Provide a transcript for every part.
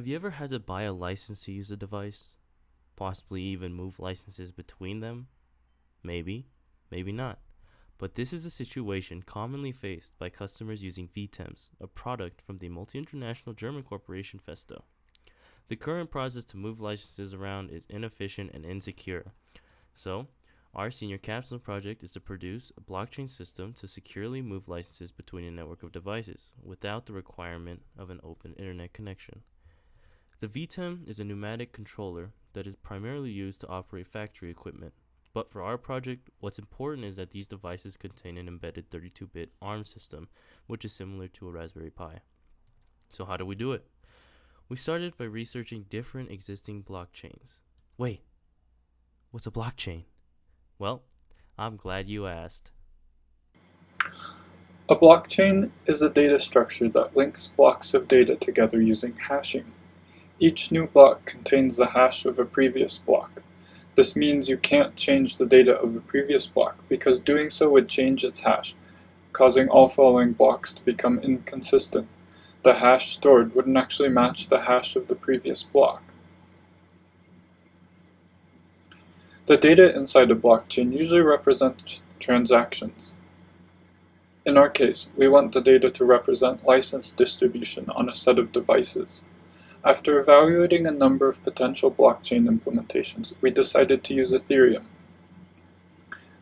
Have you ever had to buy a license to use a device? Possibly even move licenses between them? Maybe, maybe not. But this is a situation commonly faced by customers using VTEMs, a product from the multi-international German corporation Festo. The current process to move licenses around is inefficient and insecure. So, our senior capstone project is to produce a blockchain system to securely move licenses between a network of devices without the requirement of an open internet connection. The VTEM is a pneumatic controller that is primarily used to operate factory equipment. But for our project, what's important is that these devices contain an embedded 32-bit ARM system, which is similar to a Raspberry Pi. So how do we do it? We started by researching different existing blockchains. Wait, what's a blockchain? Well, I'm glad you asked. A blockchain is a data structure that links blocks of data together using hashing. Each new block contains the hash of a previous block. This means you can't change the data of a previous block because doing so would change its hash, causing all following blocks to become inconsistent. The hash stored wouldn't actually match the hash of the previous block. The data inside a blockchain usually represents transactions. In our case, we want the data to represent license distribution on a set of devices. After evaluating a number of potential blockchain implementations, we decided to use Ethereum.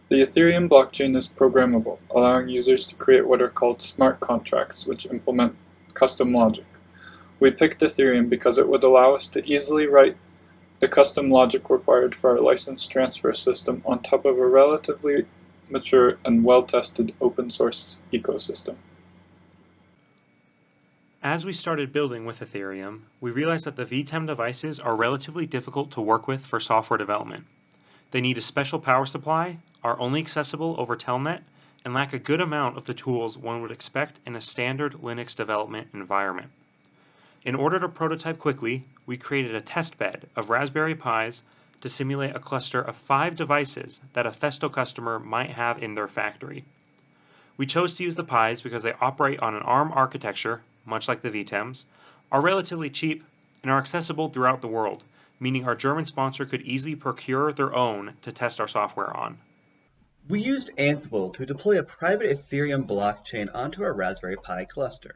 The Ethereum blockchain is programmable, allowing users to create what are called smart contracts, which implement custom logic. We picked Ethereum because it would allow us to easily write the custom logic required for our license transfer system on top of a relatively mature and well-tested open source ecosystem. As we started building with Ethereum, we realized that the VTEM devices are relatively difficult to work with for software development. They need a special power supply, are only accessible over Telnet, and lack a good amount of the tools one would expect in a standard Linux development environment. In order to prototype quickly, we created a testbed of Raspberry Pis to simulate a cluster of 5 devices that a Festo customer might have in their factory. We chose to use the Pis because they operate on an ARM architecture, much like the VTEMs, are relatively cheap, and are accessible throughout the world, meaning our German sponsor could easily procure their own to test our software on. We used Ansible to deploy a private Ethereum blockchain onto our Raspberry Pi cluster.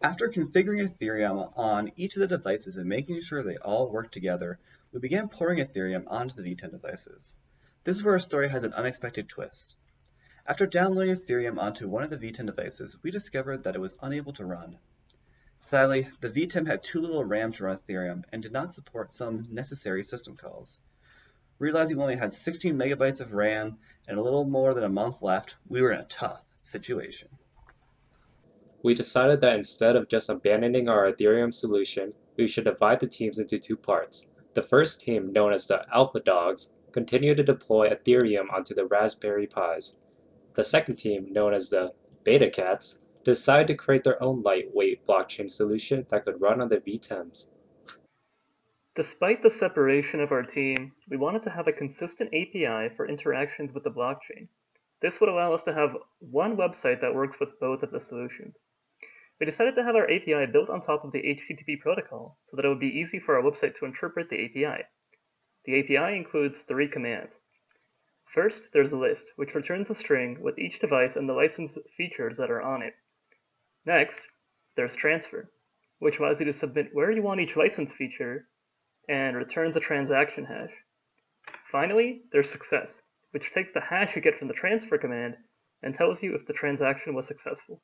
After configuring Ethereum on each of the devices and making sure they all work together, we began pouring Ethereum onto the V10 devices. This is where our story has an unexpected twist. After downloading Ethereum onto one of the V10 devices, we discovered that it was unable to run. Sadly, the VTEM had too little RAM to run Ethereum and did not support some necessary system calls. Realizing we only had 16 megabytes of RAM and a little more than a month left, we were in a tough situation. We decided that instead of just abandoning our Ethereum solution, we should divide the teams into 2 parts. The first team, known as the Alpha Dogs, continued to deploy Ethereum onto the Raspberry Pis. The second team, known as the Beta Cats, decided to create their own lightweight blockchain solution that could run on the VTEMs. Despite the separation of our team, we wanted to have a consistent API for interactions with the blockchain. This would allow us to have one website that works with both of the solutions. We decided to have our API built on top of the HTTP protocol so that it would be easy for our website to interpret the API. The API includes 3 commands. First, there's a list, which returns a string with each device and the license features that are on it. Next, there's transfer, which allows you to submit where you want each license feature and returns a transaction hash. Finally, there's success, which takes the hash you get from the transfer command and tells you if the transaction was successful.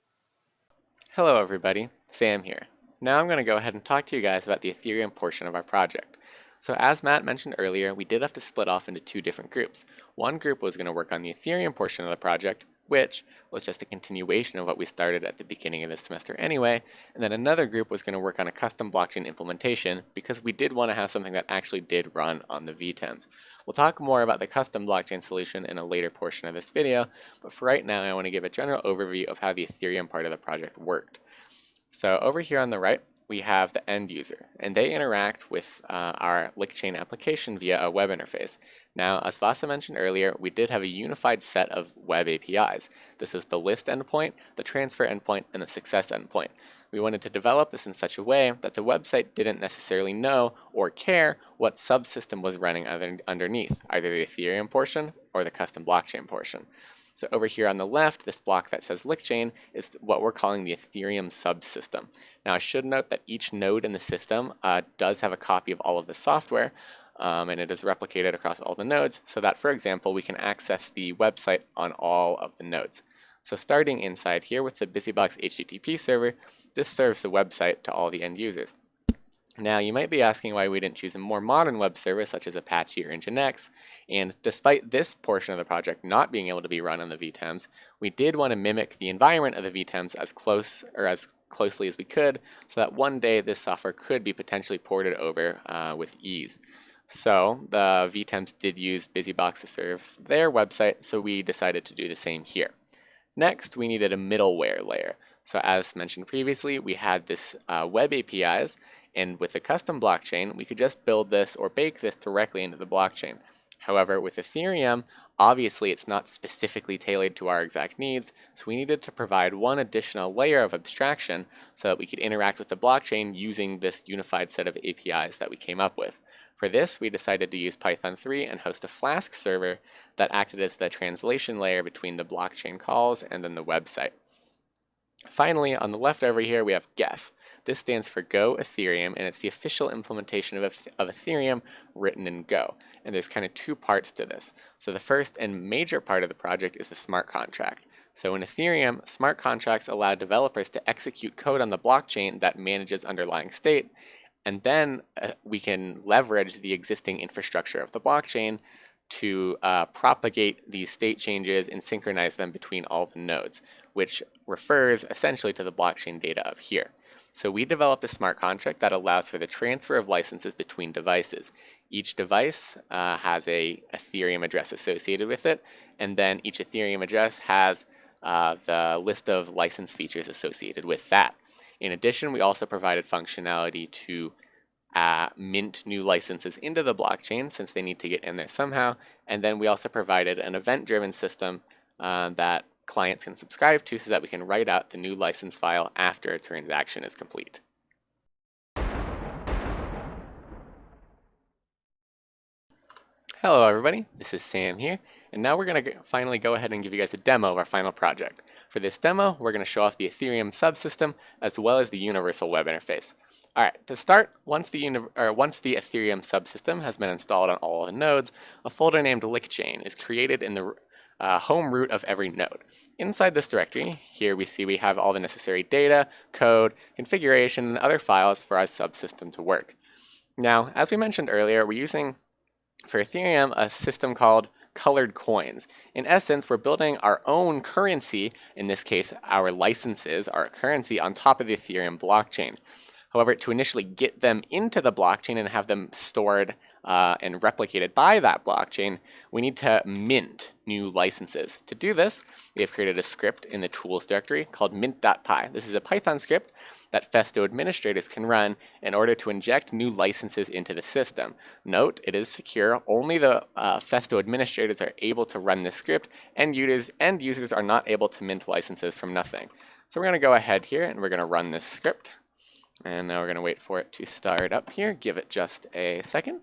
Hello everybody, Sam here. Now I'm going to go ahead and talk to you guys about the Ethereum portion of our project. So as Matt mentioned earlier, we did have to split off into 2 different groups. One group was going to work on the Ethereum portion of the project, which was just a continuation of what we started at the beginning of this semester anyway, and then another group was going to work on a custom blockchain implementation because we did want to have something that actually did run on the VTEMs. We'll talk more about the custom blockchain solution in a later portion of this video, but for right now I want to give a general overview of how the Ethereum part of the project worked. So over here on the right, we have the end user, and they interact with our LinkChain application via a web interface. Now, as Vasa mentioned earlier, we did have a unified set of web APIs. This is the list endpoint, the transfer endpoint, and the success endpoint. we wanted to develop this in such a way that the website didn't necessarily know or care what subsystem was running underneath, either the Ethereum portion or the custom blockchain portion. So over here on the left, this block that says LickChain is what we're calling the Ethereum subsystem. Now I should note that each node in the system does have a copy of all of the software, and it is replicated across all the nodes, so that, for example, we can access the website on all of the nodes. So starting inside here with the BusyBox HTTP server, this serves the website to all the end users. Now, you might be asking why we didn't choose a more modern web service such as Apache or Nginx, and despite this portion of the project not being able to be run on the VTEMs, we did want to mimic the environment of the VTEMs as closely as we could, so that one day this software could be potentially ported over with ease. So the VTEMs did use BusyBox to serve their website, so we decided to do the same here. Next, we needed a middleware layer. So as mentioned previously, we had this web APIs, and with the custom blockchain, we could just build this or bake this directly into the blockchain. However, with Ethereum, obviously it's not specifically tailored to our exact needs, so we needed to provide one additional layer of abstraction so that we could interact with the blockchain using this unified set of APIs that we came up with. For this, we decided to use Python 3 and host a Flask server that acted as the translation layer between the blockchain calls and then the website. Finally, on the left over here, we have Geth. This stands for Go Ethereum, and it's the official implementation of Ethereum written in Go. And there's kind of two parts to this. So the first and major part of the project is the smart contract. So in Ethereum, smart contracts allow developers to execute code on the blockchain that manages underlying state, and then we can leverage the existing infrastructure of the blockchain to propagate these state changes and synchronize them between all the nodes, which refers essentially to the blockchain data up here. So we developed a smart contract that allows for the transfer of licenses between devices. Each device has a Ethereum address associated with it, and then each Ethereum address has the list of license features associated with that. In addition, we also provided functionality to mint new licenses into the blockchain since they need to get in there somehow, and then we also provided an event-driven system that clients can subscribe to so that we can write out the new license file after a transaction is complete. Hello everybody, this is Sam here, and now we're going to finally go ahead and give you guys a demo of our final project. For this demo, we're going to show off the Ethereum subsystem as well as the universal web interface. Alright, to start, once the Ethereum subsystem has been installed on all of the nodes, a folder named LickChain is created in the home root of every node. Inside this directory, here we have all the necessary data, code, configuration, and other files for our subsystem to work. Now, as we mentioned earlier, we're using, for Ethereum, a system called colored coins. In essence, we're building our own currency, in this case, our licenses, our currency, on top of the Ethereum blockchain. However, to initially get them into the blockchain and have them stored and replicated by that blockchain, we need to mint new licenses. To do this, we have created a script in the tools directory called mint.py. This is a Python script that Festo administrators can run in order to inject new licenses into the system. Note, it is secure. Only the Festo administrators are able to run this script, and users are not able to mint licenses from nothing. So we're going to go ahead here and we're going to run this script. And now we're going to wait for it to start up here. Give it just a second.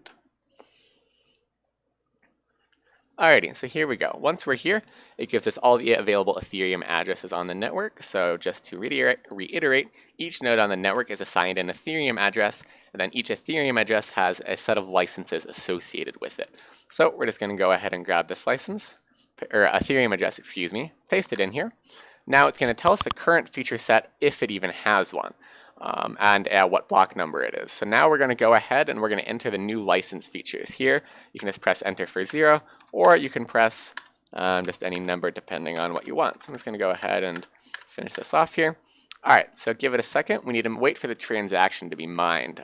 Alrighty, so here we go. Once we're here, it gives us all the available Ethereum addresses on the network. So just to reiterate, each node on the network is assigned an Ethereum address, and then each Ethereum address has a set of licenses associated with it. So we're just going to go ahead and grab this license, or Ethereum address, excuse me, paste it in here. Now it's going to tell us the current feature set, if it even has one. And what block number it is. So now we're going to go ahead and we're going to enter the new license features. Here, you can just press enter for 0, or you can press just any number depending on what you want. So I'm just going to go ahead and finish this off here. All right, so give it a second. We need to wait for the transaction to be mined.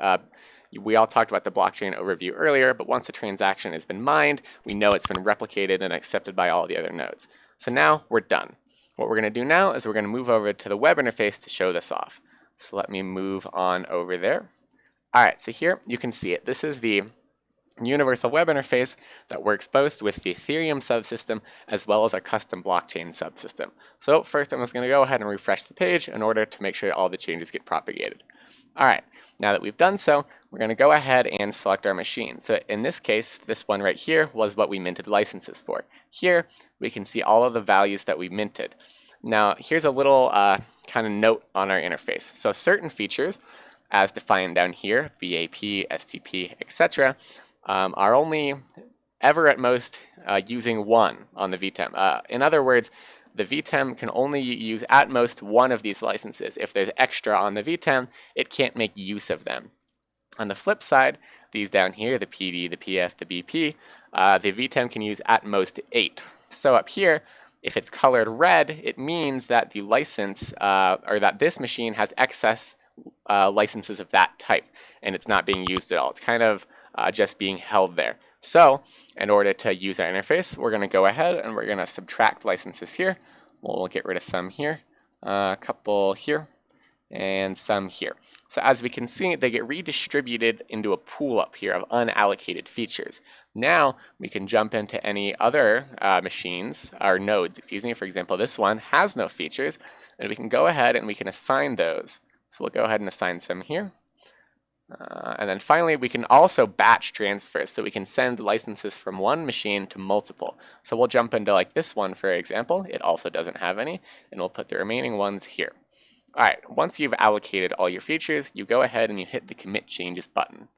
We all talked about the blockchain overview earlier, but once the transaction has been mined, we know it's been replicated and accepted by all the other nodes. So now we're done. What we're going to do now is we're going to move over to the web interface to show this off. So let me move on over there. All right, so here you can see it. This is the universal web interface that works both with the Ethereum subsystem as well as a custom blockchain subsystem. So first I'm just going to go ahead and refresh the page in order to make sure all the changes get propagated. All right, now that we've done so, we're going to go ahead and select our machine. So in this case, this one right here was what we minted licenses for. Here, we can see all of the values that we minted. Now, here's a little kind of note on our interface. So certain features, as defined down here, BAP, STP, etc., are only ever at most using one on the VTEM. In other words, the VTEM can only use at most one of these licenses. If there's extra on the VTEM, it can't make use of them. On the flip side, these down here, the PD, the PF, the BP, the VTEM can use at most 8. So up here, if it's colored red, it means that the license, or that this machine has excess licenses of that type, and it's not being used at all. It's kind of just being held there. So in order to use our interface, we're going to go ahead and we're going to subtract licenses here. We'll get rid of some here, a couple here, and some here. So as we can see, they get redistributed into a pool up here of unallocated features. Now we can jump into any other machines, or nodes, excuse me. For example, this one has no features, and we can go ahead and we can assign those. So we'll go ahead and assign some here. And then finally, we can also batch transfers, so we can send licenses from one machine to multiple. So we'll jump into like this one, for example. It also doesn't have any, and we'll put the remaining ones here. All right, once you've allocated all your features, you go ahead and you hit the commit changes button.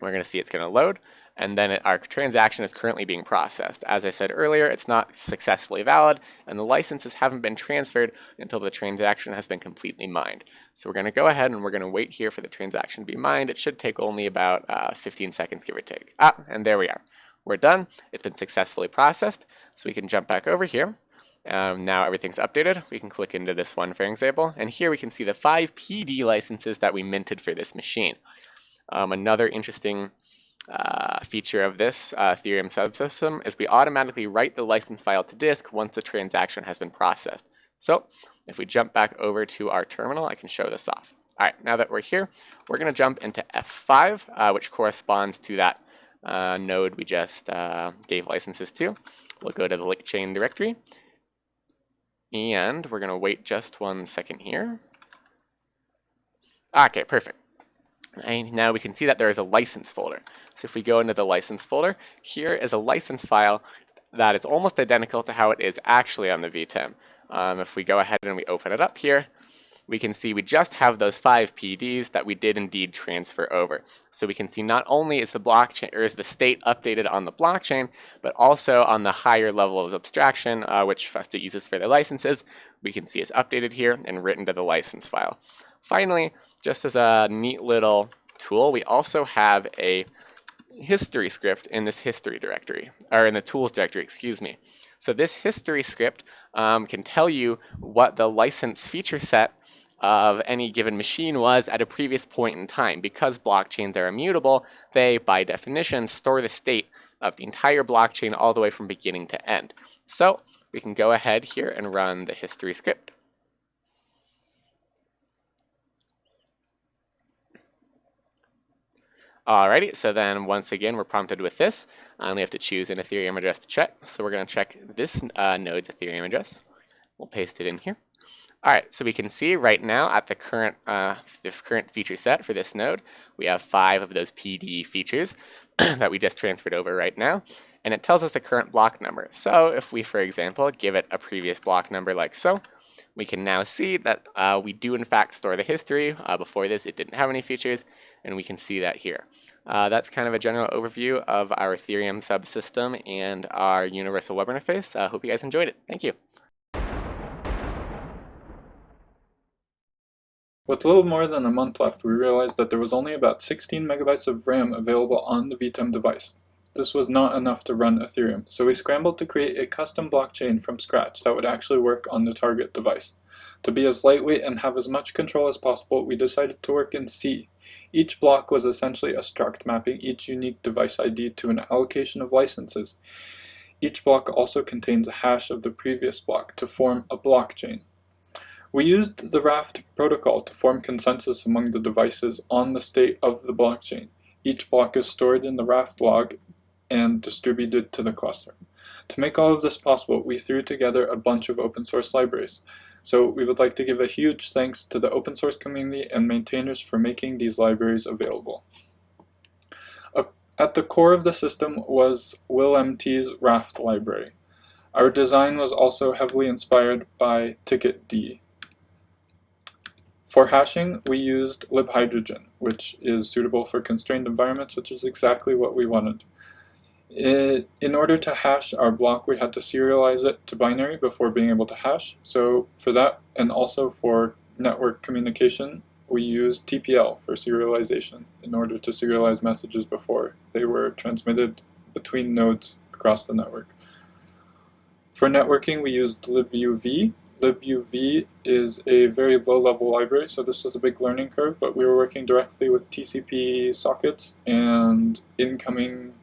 We're going to see it's going to load, and then our transaction is currently being processed. As I said earlier, it's not successfully valid, and the licenses haven't been transferred until the transaction has been completely mined. So we're going to go ahead and we're going to wait here for the transaction to be mined. It should take only about 15 seconds, give or take. And there we are. We're done. It's been successfully processed. So we can jump back over here. Now everything's updated. We can click into this one, for example, and here we can see the 5 PD licenses that we minted for this machine. Another interesting feature of this Ethereum subsystem is we automatically write the license file to disk once the transaction has been processed. So if we jump back over to our terminal, I can show this off. All right, now that we're here, we're going to jump into F5, which corresponds to that node we just gave licenses to. We'll go to the link chain directory, and we're going to wait just 1 second here. Okay, perfect. And now we can see that there is a license folder. So if we go into the license folder, here is a license file that is almost identical to how it is actually on the VTEM. If we go ahead and we open it up here, we can see we just have those 5 PDs that we did indeed transfer over. So we can see not only is the blockchain, or is the state updated on the blockchain, but also on the higher level of abstraction, which Fusta uses for their licenses, we can see it's updated here and written to the license file. Finally, just as a neat little tool, we also have a history script in this history directory, or in the tools directory, excuse me. So this history script can tell you what the license feature set of any given machine was at a previous point in time. Because blockchains are immutable, they, by definition, store the state of the entire blockchain all the way from beginning to end. So we can go ahead here and run the history script. Alrighty, so then once again we're prompted with this. I only have to choose an Ethereum address to check. So we're going to check this node's Ethereum address. We'll paste it in here. Alright, so we can see right now at the current feature set for this node, we have 5 of those PD features that we just transferred over right now. And it tells us the current block number. So if we, for example, give it a previous block number like so, we can now see that we do in fact store the history. Before this, it didn't have any features, and we can see that here. That's kind of a general overview of our Ethereum subsystem and our universal web interface. I hope you guys enjoyed it. Thank you. With a little more than a month left, we realized that there was only about 16 megabytes of RAM available on the VTEM device. This was not enough to run Ethereum, so we scrambled to create a custom blockchain from scratch that would actually work on the target device. To be as lightweight and have as much control as possible, we decided to work in C. Each block was essentially a struct mapping each unique device ID to an allocation of licenses. Each block also contains a hash of the previous block to form a blockchain. We used the Raft protocol to form consensus among the devices on the state of the blockchain. Each block is stored in the Raft log and distributed to the cluster. To make all of this possible, we threw together a bunch of open source libraries. So we would like to give a huge thanks to the open source community and maintainers for making these libraries available. At the core of the system was WillMT's Raft library. Our design was also heavily inspired by TicketD. For hashing, we used libhydrogen, which is suitable for constrained environments, which is exactly what we wanted. In order to hash our block, we had to serialize it to binary before being able to hash. So for that, and also for network communication, we used TPL for serialization in order to serialize messages before they were transmitted between nodes across the network. For networking, we used libuv. libuv is a very low-level library, so this was a big learning curve, but we were working directly with TCP sockets and incoming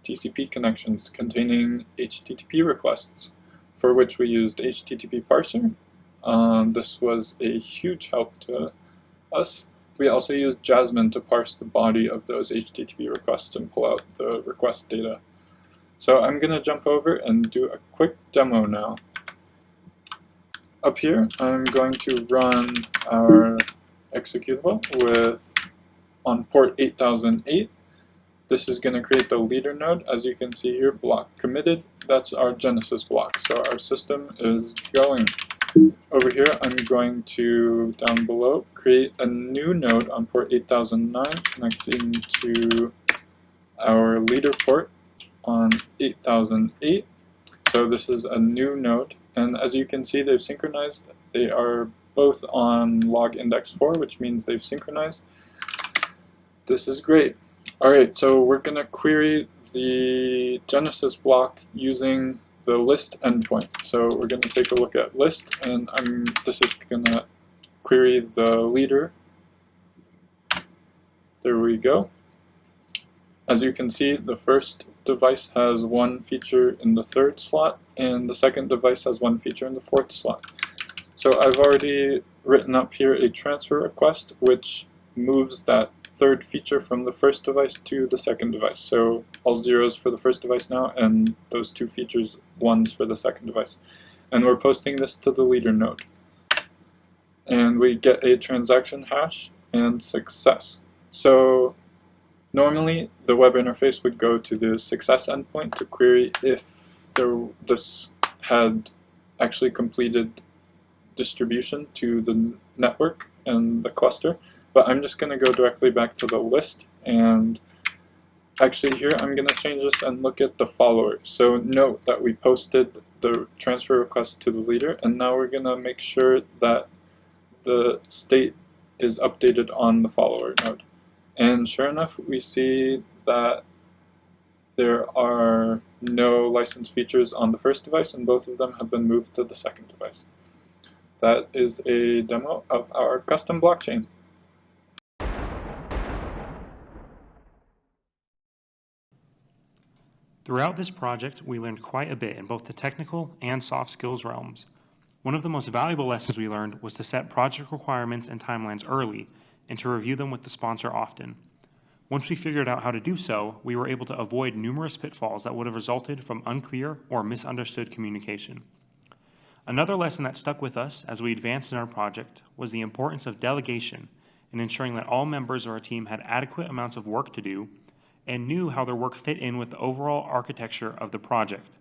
TCP connections containing HTTP requests, for which we used HTTP parser. This was a huge help to us. We also used Jasmine to parse the body of those HTTP requests and pull out the request data. So I'm going to jump over and do a quick demo now. Up here, I'm going to run our executable on port 8008. This is going to create the leader node. As you can see here, block committed. That's our Genesis block. So our system is going. Over here, I'm going to, down below, create a new node on port 8009 connecting to our leader port on 8008. So this is a new node. And as you can see, they've synchronized. They are both on log index 4, which means they've synchronized. This is great. Alright, so we're going to query the Genesis block using the list endpoint. So we're going to take a look at list, and this is going to query the leader. There we go. As you can see, the first device has one feature in the third slot, and the second device has one feature in the fourth slot. So I've already written up here a transfer request, which moves that third feature from the first device to the second device. So all zeros for the first device now, and those two features, ones for the second device. And we're posting this to the leader node. And we get a transaction hash and success. So normally the web interface would go to the success endpoint to query if this had actually completed distribution to the network and the cluster. But I'm just going to go directly back to the list, and actually here I'm going to change this and look at the follower. So note that we posted the transfer request to the leader, and now we're going to make sure that the state is updated on the follower node. And sure enough, we see that there are no license features on the first device, and both of them have been moved to the second device. That is a demo of our custom blockchain. Throughout this project, we learned quite a bit in both the technical and soft skills realms. One of the most valuable lessons we learned was to set project requirements and timelines early and to review them with the sponsor often. Once we figured out how to do so, we were able to avoid numerous pitfalls that would have resulted from unclear or misunderstood communication. Another lesson that stuck with us as we advanced in our project was the importance of delegation and ensuring that all members of our team had adequate amounts of work to do and knew how their work fit in with the overall architecture of the project.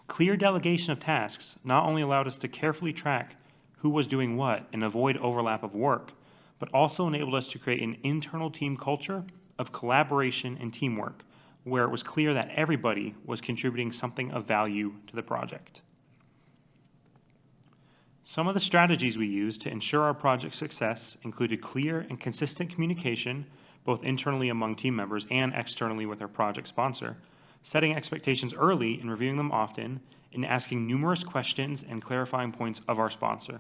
Clear delegation of tasks not only allowed us to carefully track who was doing what and avoid overlap of work, but also enabled us to create an internal team culture of collaboration and teamwork, where it was clear that everybody was contributing something of value to the project. Some of the strategies we used to ensure our project success included clear and consistent communication, both internally among team members and externally with our project sponsor, setting expectations early and reviewing them often, and asking numerous questions and clarifying points of our sponsor.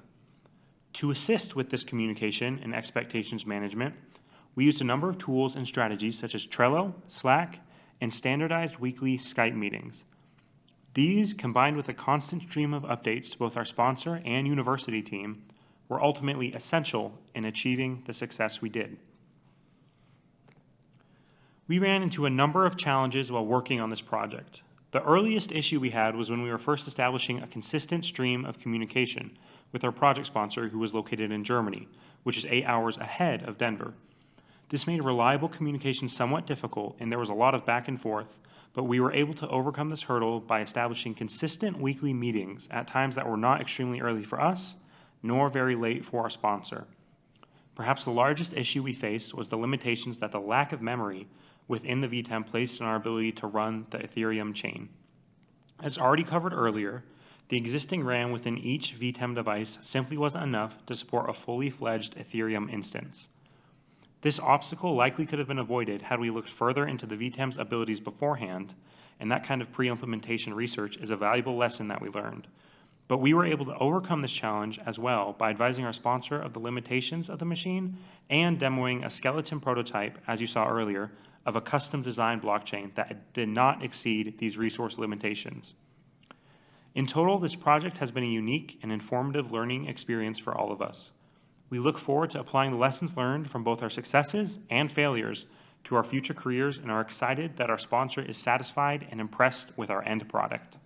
To assist with this communication and expectations management, we used a number of tools and strategies such as Trello, Slack, and standardized weekly Skype meetings. These, combined with a constant stream of updates to both our sponsor and university team, were ultimately essential in achieving the success we did. We ran into a number of challenges while working on this project. The earliest issue we had was when we were first establishing a consistent stream of communication with our project sponsor, who was located in Germany, which is 8 hours ahead of Denver. This made reliable communication somewhat difficult, and there was a lot of back and forth, but we were able to overcome this hurdle by establishing consistent weekly meetings at times that were not extremely early for us, nor very late for our sponsor. Perhaps the largest issue we faced was the limitations that the lack of memory within the VTEM placed on our ability to run the Ethereum chain. As already covered earlier, the existing RAM within each VTEM device simply wasn't enough to support a fully fledged Ethereum instance. This obstacle likely could have been avoided had we looked further into the VTEM's abilities beforehand, and that kind of pre-implementation research is a valuable lesson that we learned. But we were able to overcome this challenge as well by advising our sponsor of the limitations of the machine and demoing a skeleton prototype, as you saw earlier, of a custom designed blockchain that did not exceed these resource limitations. In total, this project has been a unique and informative learning experience for all of us. We look forward to applying the lessons learned from both our successes and failures to our future careers and are excited that our sponsor is satisfied and impressed with our end product.